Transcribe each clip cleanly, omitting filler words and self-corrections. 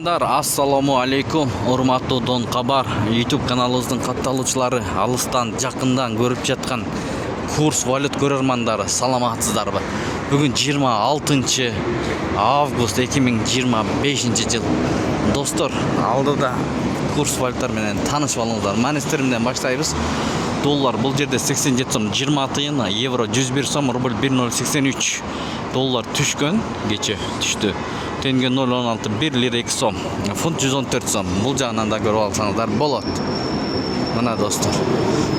Ассаламу алейкум, урматтуу Дон Кабар YouTube каналыбыздын катталуучулары, алыстан жакындан көрүп жаткан курс валют көрөрмандары, саламатсыздарбы? Бүгүн 26 август 2025 жыл. Достор, алдыда курс валюттар менен таанышып алыңыздар. Манистеримден баштайбыз. Доллар бул жерде 87 сом 20 тыйын, евро 101 сом, рубль 1.083. Доллар түшкөн, кече түштү. Тенге 0.16, 1 лира 2 сом, фунт 114 сом. Бул жагынан да көрүп алсаңыздар болот. Мына достор,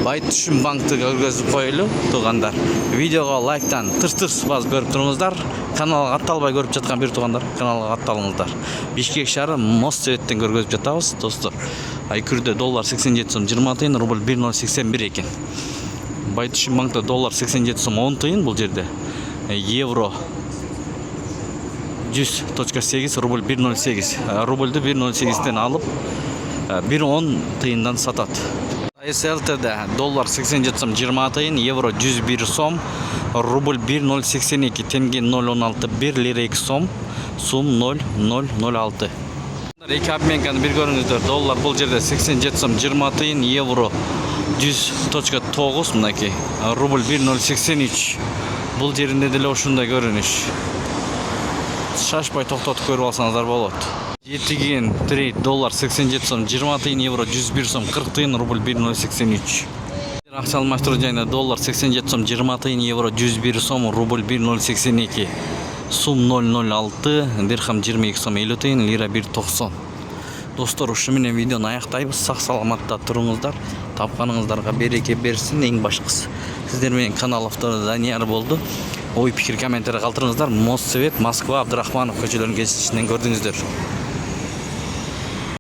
байт түшүм банкты көргөзүп коелу, туугандар. Видеого лайктан тырс-тырс басып көрүп туруңуздар. Каналга катталбай көрүп жаткан бир туугандар, каналга катталыңыздар. Бишкек шаары Моссоветтен көргөзүп жатабыз, достор. Айкүрдө доллар 87 сом 20 тыйын, рубль 1.081 экен. Байт түшүм банкта доллар 87 сом 10 тыйын бул жерде. Евро 100.8, рубль 1.08. Рубльді 1.08-ден алып, 1.10 тыйындан сатат. СЛТ'де доллар 87 сом 20 тыйын, евро 101 сом, рубль 1.082, тенге 0.16, 1 лира 2 сом, сум 0.006. Эки обменканы бир көрүңүздөр. Доллар бул жерде 87 сом 20 тыйын, евро 100.9, мынакей, рубль 1.083. Бул жеринде деле ушундай көрүнүш. Шашпай токтотуп көрүп алсаңыздар болот. Жетиген трейд доллар 87 сом 20 тыйын, евро 101 сом 40 тыйын, рубль 1.083. Акча алмаштыруу жайында доллар 87 сом 20 тыйын, евро 101 сом, рубль 1.082, сум 0.06, дирхам 22 сом 50 тыйын, лира 1.90. Достор, ушу менен видеону аяктайбыз. Сак саламатта туруңуздар. Тапканыңыздарга береке берсин. Эң башкысы сиздер менен канал автору Данияр болду. Ой пикир комментарий калтырыңыздар. Моссовет, Москва, Абдрахманов көчөлөрүнүн кесичинен көрдүңүздөр.